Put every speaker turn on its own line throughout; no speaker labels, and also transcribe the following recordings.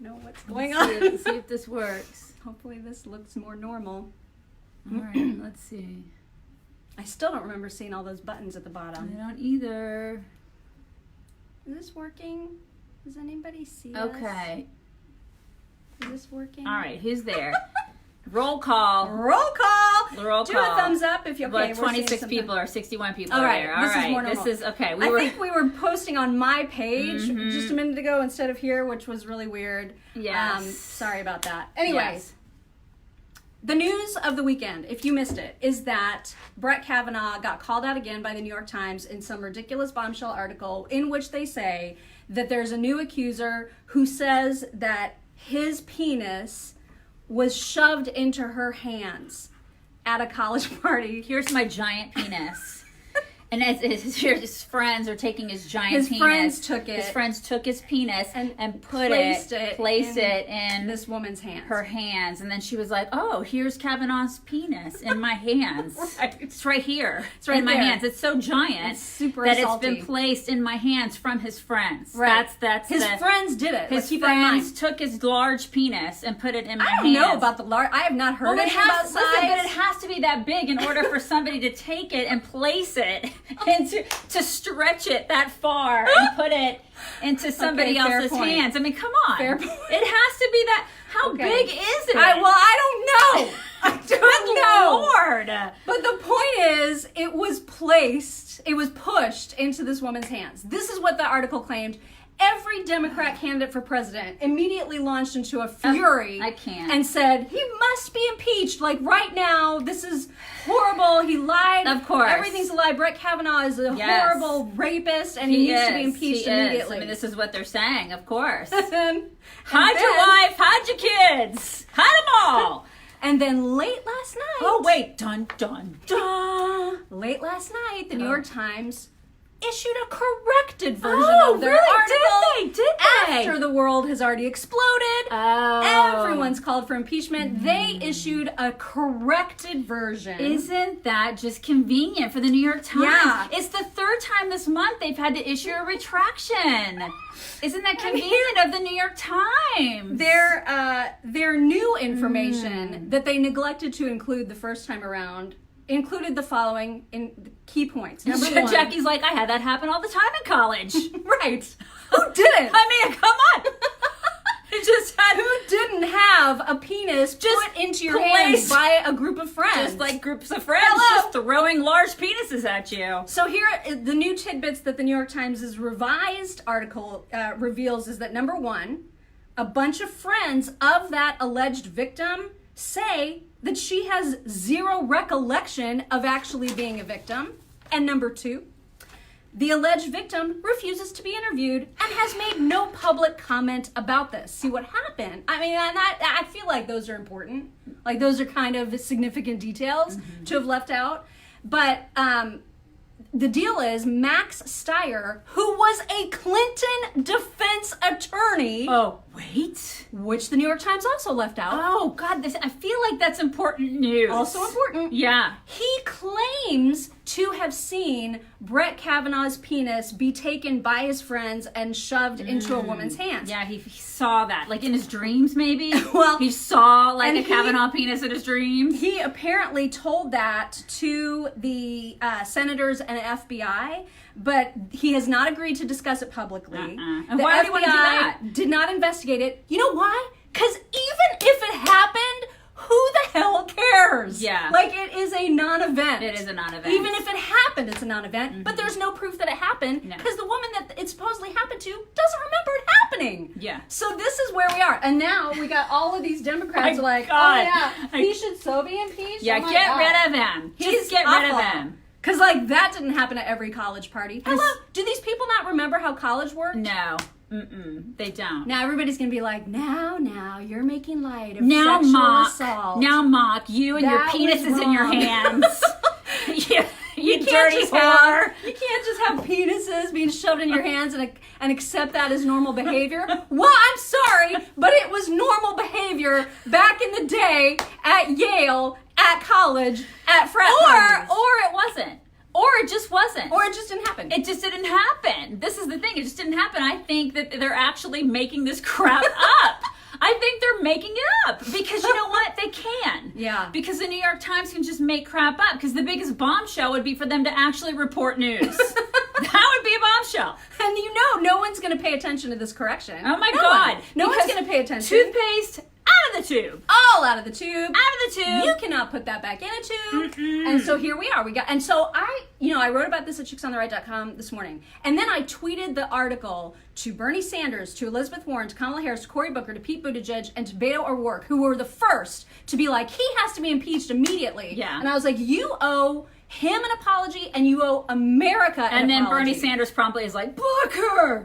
know what's going on.
Let's see if this works.
Hopefully this looks more normal.
All right, let's see.
I still don't remember seeing all those buttons at the bottom.
I don't either.
Is this working? Does anybody see
Okay.
Is this working?
All right, who's there? Roll call.
Roll call.
Roll
Do
call.
a thumbs up if you're okay.
Like 26 people or 61 people
all
are
right,
there. All
this
right,
is more normal.
this is okay.
I think we were posting on my page just a minute ago instead of here, which was really weird.
Yes.
Sorry about that. Anyways,
Yes.
the news of the weekend, if you missed it, is that Brett Kavanaugh got called out again by the New York Times in some ridiculous bombshell article in which they say that there's a new accuser who says that his penis was shoved into her hands at a college party.
Here's my giant penis. And his friends are taking his giant penis.
His friends took it.
His friends took his penis and
placed
it in
this woman's hands.
her hands. And then she was like, oh, here's Kavanaugh's penis in my hands.
Right.
It's right here.
It's right
in my
there.
hands. It's so giant
It's super
that
assaulty.
it's been placed in my hands from his friends.
Right.
That's
his friends did it.
His
Let's keep that in mind.
friends took his large penis and put it in my hands.
I don't know about the large. I have not heard
Well,
anything about size.
listen, but it has to be that big in order for somebody to take it and place it into to stretch it that far and put it into somebody
fair
else's
point.
hands. I mean, come on.
Fair point.
It has to be that. How
Okay.
big is it?
I don't know. I don't know.
Lord.
But the point is, it was pushed into this woman's hands. This is what the article claimed. Every Democrat candidate for president immediately launched into a fury
I can't.
and said, he must be impeached. Like, right now, this is horrible. He lied.
Of course.
Everything's a lie. Brett Kavanaugh is a
Yes.
horrible rapist, and he needs to be impeached
He is.
immediately.
I mean, this is what they're saying, of course.
And
Hide your
then-
wife, hide your kids, hide them all.
And then late last night...
Oh, wait. Dun, dun, dun.
Late last night, the New
Oh.
York Times issued a corrected version
Oh,
of their
really?
article.
Did they?
After the world has already exploded.
Oh.
Everyone's called for impeachment. They issued a corrected version.
Isn't that just convenient for the New York Times?
Yeah.
It's the third time this month they've had to issue a retraction. Isn't that convenient of the New York Times?
Their new information that they neglected to include the first time around included the following in key points. Number one.
Jackie's like, I had that happen all the time in college.
Right. Who didn't?
I mean, come on. It just had
Who didn't have a penis put into your hands
placed-
by a group of friends?
just like groups of friends
Hello.
just throwing large penises at you.
So here, the new tidbits that the New York Times' revised article reveals is that number one, a bunch of friends of that alleged victim say that she has zero recollection of actually being a victim. And number two, the alleged victim refuses to be interviewed and has made no public comment about this. See what happened? I mean, and I feel like those are important. Like, those are kind of significant details to have left out. But the deal is Max Steyer, who was a Clinton defense attorney,
Oh, wait.
which the New York Times also left out.
Oh, God, I feel like that's important news.
Also important.
Yeah.
He claims to have seen Brett Kavanaugh's penis be taken by his friends and shoved into a woman's hands.
Yeah, he saw that. Like in his dreams, maybe?
Well,
he saw like
and
a Kavanaugh penis in his dreams.
He apparently told that to the senators and FBI, but he has not agreed to discuss it publicly.
And
The
why
FBI
do you want to do that?
did not investigate it. You know why? Because even if it happened, who the hell cares?
Yeah.
Like, it is a non-event.
It is a non-event.
Even if it happened, it's a non-event. But there's no proof that it happened
No.
because the woman that it supposedly happened to doesn't remember it happening.
Yeah.
So this is where we are. And now we got all of these Democrats
My
like,
God.
oh yeah, he should so be impeached.
Yeah,
Oh my
get
God.
rid of him. Just get rid of him.
Because, like, that didn't happen at every college party. Hello? Do these people not remember how college worked?
No. They don't.
Now everybody's going to be like, now, you're making light of
Now
sexual
mock.
assault.
Now mock. You and your
That was
penises in your
wrong.
hands. you
can't
dirty
just
whore.
You can't just have penises being shoved in your hands and accept that as normal behavior. Well, I'm sorry, but it was normal behavior back in the day at Yale, at college, at frat parties.
Or it wasn't. Or it just wasn't.
Or it just didn't happen.
It just didn't happen. This is the thing. It just didn't happen. I think that they're actually making this crap up. I think they're making it up because you know what? They can.
Yeah.
Because the New York Times can just make crap up because the biggest bombshell would be for them to actually report news. That would be a bombshell.
And no one's going to pay attention to this correction.
Oh my God.
No one's
Because
going to pay attention.
Toothpaste out of the tube.
All out of the tube.
Out of the tube.
You cannot put that back in a tube. And so here we are. I wrote about this at chicksontheright.com this morning. And then I tweeted the article to Bernie Sanders, to Elizabeth Warren, to Kamala Harris, to Cory Booker, to Pete Buttigieg, and to Beto O'Rourke, who were the first to be like, he has to be impeached immediately.
Yeah.
And I was like, you owe him an apology and you owe America an
And then
apology.
Bernie Sanders promptly is like, block her!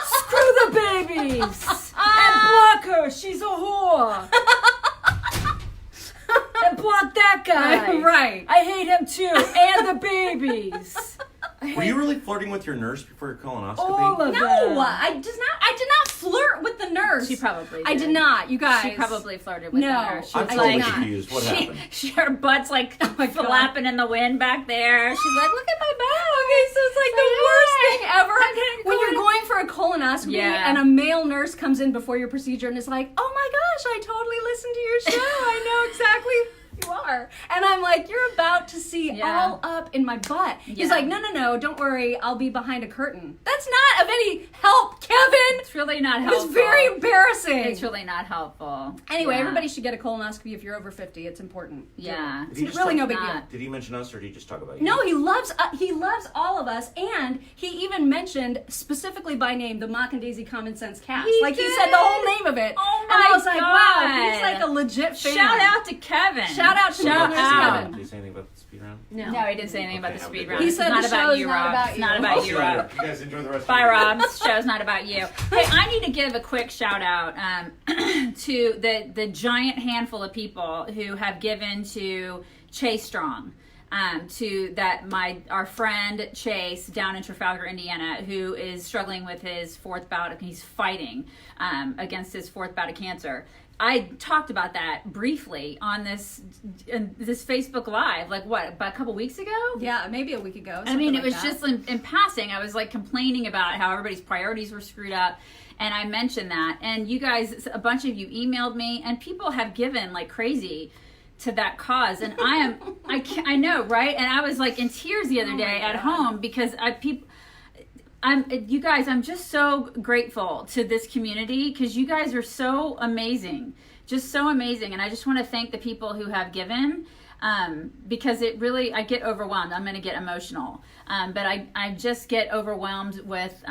Screw the babies! And block her! She's a whore! And block that guy!
Right.
I hate him too! And the babies!
Were you really flirting with your nurse before your colonoscopy?
All of
No,
them.
I did not flirt with the nurse.
She probably did.
I did not, you guys.
She probably flirted with
No.
the nurse. She
I'm
was
totally
like,
confused. What happened?
her butt's like
my God.
flapping in the wind back there. She's like, look at my back.
Okay, so it's like the worst thing ever
I'm
when
gonna
you're going for a colonoscopy
Yeah.
and a male nurse comes in before your procedure and is like, oh my gosh, I totally listened to your show. I know exactly who you are. And I'm like, you're about to see
Yeah.
all up in my butt. He's
Yeah.
like, no, don't worry, I'll be behind a curtain. That's not of any help, Kevin.
It's really not
It
helpful.
was very embarrassing.
It's really not helpful.
Anyway,
Yeah.
everybody should get a colonoscopy if you're over 50. It's important.
Yeah.
Did he
It's
just
really
talk-
no big deal.
not.
Did he mention us or did he just talk about you?
No, he loves all of us, and he even mentioned specifically by name the Mock and Daisy Common Sense cast.
He
He
did?
said the whole name of it.
Oh
And I
my
was like, wow,
God.
he's like a legit fan.
Shout out to Kevin.
Shout out to
Shout
Nurse
out.
Kevin.
Did he say anything about the speed round?
No.
No, he didn't say anything about
Okay,
the
have a
speed
good
round.
day.
He
It's
said
not
the
about
show is
you,
not
Rob.
about
It's
you.
not
I'll
about
see
you,
you later.
Rob.
You guys enjoy the rest
Bye,
of your
Rob. This show's not about you. Hey, I need to give a quick shout out to the giant handful of people who have given to Chase Strong. To our friend Chase down in Trafalgar, Indiana, who is struggling with his fourth bout. He's fighting against his fourth bout of cancer. I talked about that briefly on this Facebook Live, about a couple weeks ago?
Yeah, maybe a week ago.
I mean, it
something
was
like
just in passing. I was like complaining about how everybody's priorities were screwed up. And I mentioned that. And you guys, a bunch of you emailed me, and people have given like crazy to that cause. And I know, right? And I was like in tears the other day at home because you guys, I'm just so grateful to this community because you guys are so amazing, just so amazing. And I just want to thank the people who have given because it really, I get overwhelmed. I'm going to get emotional. But I just get overwhelmed with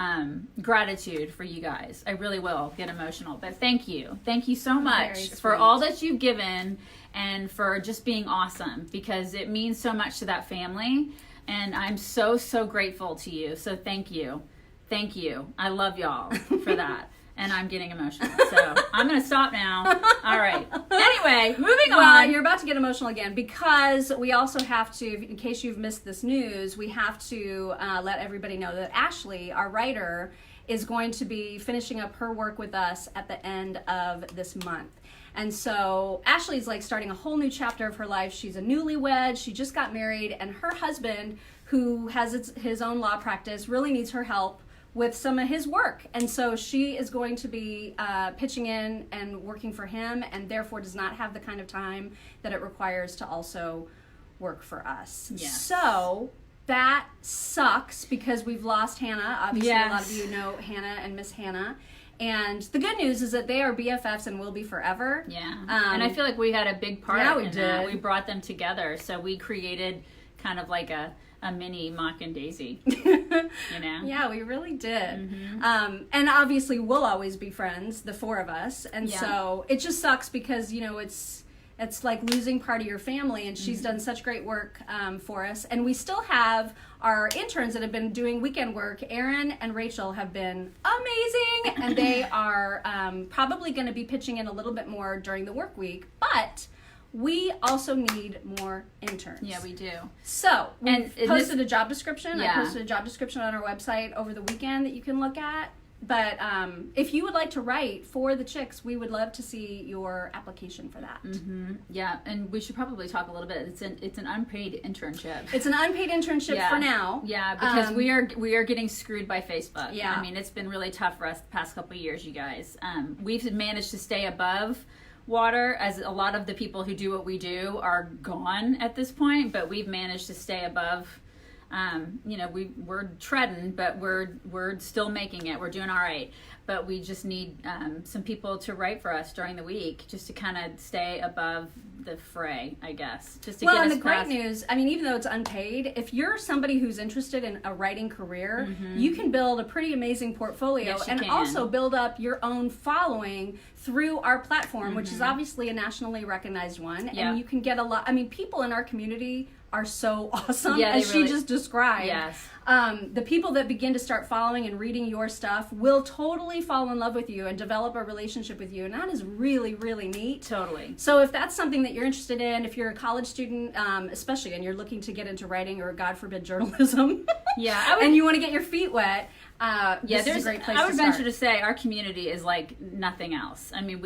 gratitude for you guys. I really will get emotional. But thank you. Thank you so much for all that you've given and for just being awesome because it means so much to that family. And I'm so, so grateful to you. So thank you. Thank you. I love y'all for that. And I'm getting emotional. So I'm going to stop now. All right. Anyway, moving on.
You're about to get emotional again because we also have to, in case you've missed this news, we have to let everybody know that Ashley, our writer, is going to be finishing up her work with us at the end of this month. And so Ashley's like starting a whole new chapter of her life. She's a newlywed. She just got married, and her husband, who has his own law practice, really needs her help with some of his work. And so she is going to be pitching in and working for him, and therefore does not have the kind of time that it requires to also work for us.
Yes.
So that sucks because we've lost Hannah. Obviously,
Yes.
a lot of you know Hannah and Miss Hannah. And the good news is that they are BFFs and will be forever.
Yeah. And I feel like we had a big part
Yeah, we
in that.
did.
We brought them together. So we created kind of like a mini Mock and Daisy, you know?
Yeah, we really did.
Mm-hmm.
And obviously we'll always be friends, the four of us. And
Yeah.
so it just sucks because, it's like losing part of your family, and she's done such great work for us. And we still have our interns that have been doing weekend work. Erin and Rachel have been amazing, and they are probably going to be pitching in a little bit more during the work week. But we also need more interns.
Yeah, we do.
So, we
And
posted a job description.
Yeah.
I posted a job description on our website over the weekend that you can look at. But if you would like to write for the Chicks, we would love to see your application for that.
Yeah, and we should probably talk a little bit. It's an unpaid internship.
It's an unpaid internship for now.
Yeah, because we are getting screwed by Facebook.
Yeah.
I mean, it's been really tough for us the past couple of years, you guys. We've managed to stay above water, as a lot of the people who do what we do are gone at this point, but we've managed to stay above. We're treading, but we're still making it. We're doing all right, but we just need some people to write for us during the week, just to kind of stay above the fray, I guess. Just to get us
and the
past.
great news, I mean, even though it's unpaid, if you're somebody who's interested in a writing career, you can build a pretty amazing portfolio,
Yes, you
and
can.
also build up your own following through our platform, which is obviously a nationally recognized one.
Yeah.
And you can get a lot. I mean, people in our community are so awesome,
Yeah,
as
they
she
really-
just described.
Yes.
The people that begin to start following and reading your stuff will totally fall in love with you and develop a relationship with you, and that is really, really neat.
Totally.
So if that's something that you're interested in, if you're a college student, especially, and you're looking to get into writing or, God forbid, journalism,
Yeah,
and you want to get your feet wet, this is a great place
I would
to start.
venture to say our community is like nothing else. I mean,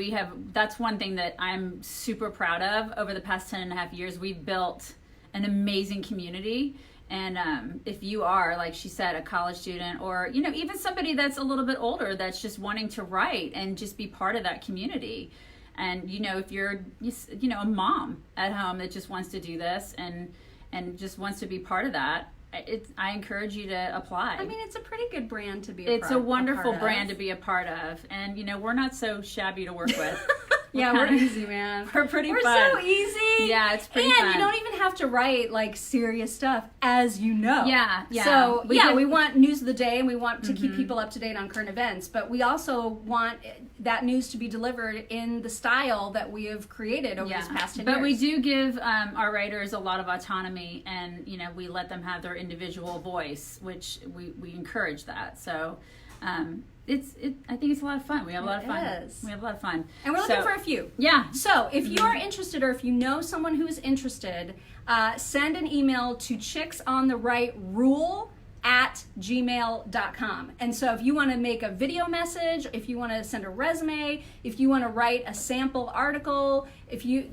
that's one thing that I'm super proud of. Over the past 10 and a half years, we've built an amazing community. And if you are, like she said, a college student, or even somebody that's a little bit older that's just wanting to write and just be part of that community, and if you're a mom at home that just wants to do this and just wants to be part of that, I encourage you to apply.
I mean, it's a pretty good brand to be
It's a wonderful
part
brand
of.
to be a part of, and we're not so shabby to work with.
Yeah, we're easy, man.
We're pretty
We're
fun.
so easy.
Yeah, it's pretty
and
fun.
you don't even have to write like serious stuff, as you know.
Yeah, yeah.
So
We
we want news of the day, and we want to keep people up to date on current events, but we also want that news to be delivered in the style that we have created over this past 10 years.
But we do give our writers a lot of autonomy, and we let them have their individual voice, which we encourage that. So I think it's a lot of fun. We have a lot of fun.
It is.
We have a lot of fun.
And we're looking for a few.
Yeah.
So if you are interested, or if you know someone who is interested, send an email to chicksontherightrule@gmail.com. And so if you want to make a video message, if you want to send a resume, if you want to write a sample article,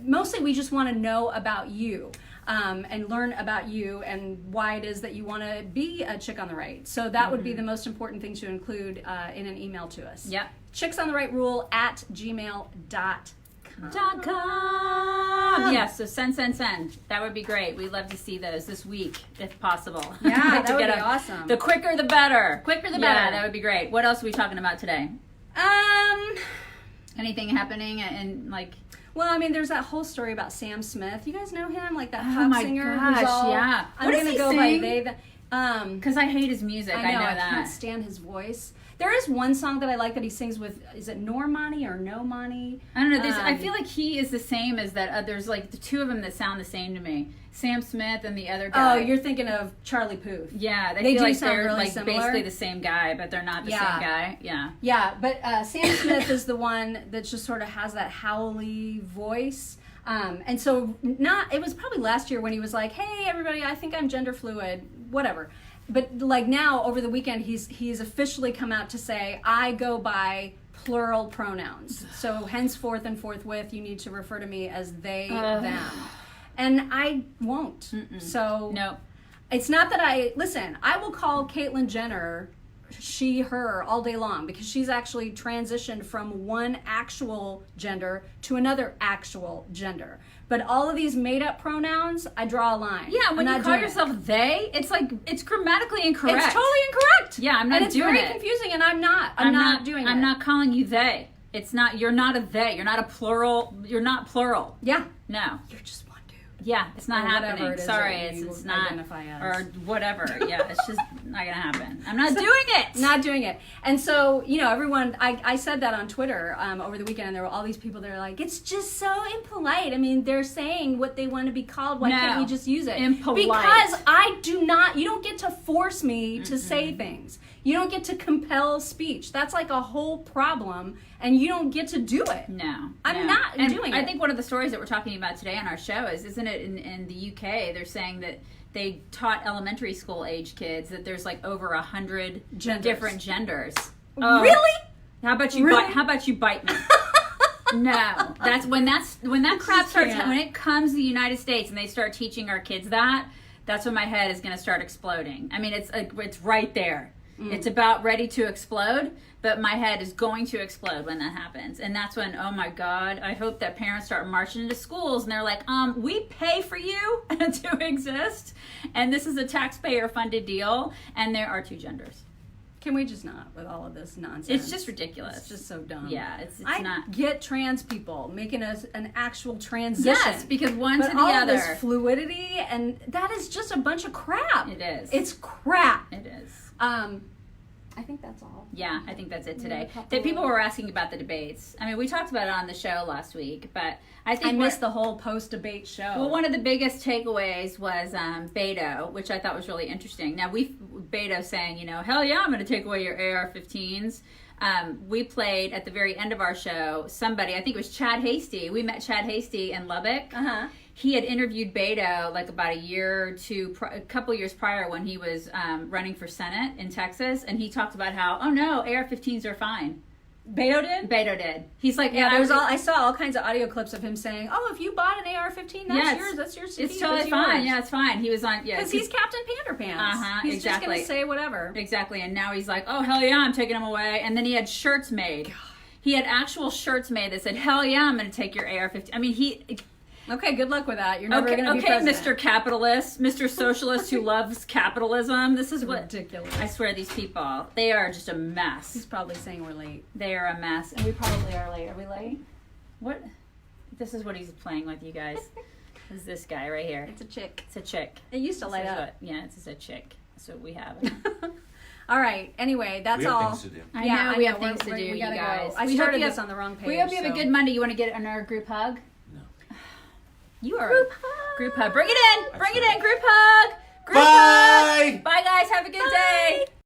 mostly we just want to know about you. And learn about you and why it is that you want to be a chick on the right. So that would be the most important thing to include in an email to us.
Yep.
chicksontherightrule@gmail.com.
Yes, so send. That would be great. We'd love to see those this week, if possible.
Yeah, that would be
get
awesome.
The quicker the better.
Quicker the
Yeah,
better.
that would be great. What else are we talking about today? Anything happening and
Well, I mean, there's that whole story about Sam Smith. You guys know him, like that
Oh
pop
my
singer
gosh,
who's all,
yeah.
I'm
What does
gonna
he
go
sing?
by they.
because I hate his music.
I know, I
that.
can't stand his voice. There is one song that I like that he sings with, is it Normani or No Money?
I don't know. I feel like he is the same as that. There's like the two of them that sound the same to me. Sam Smith and the other guy.
Oh, you're thinking of Charlie Puth.
Yeah,
They
feel
do
like
sound
they're
really
like
similar.
basically the same guy, but they're not the
Yeah.
same guy. Yeah.
Yeah, but Sam Smith is the one that just sort of has that howly voice. And so it was probably last year when he was like, hey, everybody, I think I'm gender fluid, whatever. But like now, over the weekend, he's officially come out to say, I go by plural pronouns. So henceforth and forthwith, you need to refer to me as they, them. And I won't. So
No.
it's not that I will call Caitlyn Jenner she, her all day long, because she's actually transitioned from one actual gender to another actual gender. But all of these made up pronouns, I draw a line.
Yeah, when
I'm
you
not
call
doing it.
yourself they, it's like it's grammatically incorrect.
It's totally incorrect.
Yeah, I'm not
and it's
doing
very
it.
confusing, and I'm not doing it.
I'm not calling you they. It's not. You're not a they. You're not a plural. You're not plural.
Yeah.
No.
You're just one dude.
Yeah, it's not
Or whatever
happening.
it is
Sorry,
that you
it's not.
identify as.
Or whatever. Yeah, it's just not gonna happen. I'm not doing it.
Not doing it. And so, everyone, I said that on Twitter over the weekend, and there were all these people that are like, it's just so impolite. I mean, they're saying what they want to be called. Why can't we just use it?
Impolite.
Because you don't get to force me to say things. You don't get to compel speech. That's like a whole problem, and you don't get to do it.
No,
I'm not doing it.
I think one of the stories that we're talking about today on our show isn't it in the UK, they're saying that they taught elementary school age kids that there's like over 100
Genders.
different genders. Oh.
Really?
How about you
Really?
bite? How about you bite me? No, that's when that crap starts.
can't.
When it comes to the United States and they start teaching our kids that, that's when my head is going to start exploding. I mean, it's right there. It's about ready to explode, but my head is going to explode when that happens. And that's when, oh my God, I hope that parents start marching into schools and they're like, we pay for you to exist, and this is a taxpayer funded deal, and there are two genders.
Can we just not with all of this nonsense?
It's just ridiculous.
It's just so dumb.
Yeah, it's
I
not.
get trans people making an actual transition.
Yes, because one
but
to the
all
other.
of this fluidity, and that is just a bunch of crap.
It is.
It's crap.
It is.
I think that's all.
Yeah, I think that's it today.
couple
The people were asking about the debates. I mean, we talked about it on the show last week, but I think
I missed the whole post-debate show.
Well, one of the biggest takeaways was Beto, which I thought was really interesting. Now, Beto saying, you know, hell yeah, I'm going to take away your AR-15s. We played at the very end of our show, somebody, I think it was Chad Hasty. We met Chad Hasty in Lubbock.
Uh-huh.
He had interviewed Beto like about a couple years prior when he was running for Senate in Texas, and he talked about how, oh no, AR-15s are fine.
Beto did?
Beto did. He's like,
Yeah, I saw all kinds of audio clips of him saying, "Oh, if you bought an AR-15, that's yours. That's yours.
It's totally fine. Yeah, it's fine." He was on,
because he's Captain Panderpants. He's
exactly.
just gonna say whatever.
Exactly, and now he's like, "Oh hell yeah, I'm taking them away." And then he had shirts made. God. He had actual shirts made that said, "Hell yeah, I'm going to take your AR-15." I mean,
Okay, good luck with that. You're never going to be
okay,
president.
Mr. Capitalist, Mr. Socialist who loves capitalism. This is what
ridiculous.
I swear, these people, they are just a mess.
He's probably saying we're late.
They are a mess, and we probably are late. Are we late? What? This is what he's playing with, you guys. This is this guy right here.
It's a chick.
It's a chick.
It used to light up.
It's just a chick. That's what we have.
All right. Anyway, that's
We have
all.
things to do.
I know we have
We're-
things to do,
we
you
gotta
guys.
Go. I
We hope
started
you
this
have-
on the wrong page.
We hope you have a good Monday. You want to get another group hug?
No.
You are
Group
group hug. Bring it in. Bring it
That's
in. Group hug. Group
Bye.
hug. Bye, guys. Have a good day.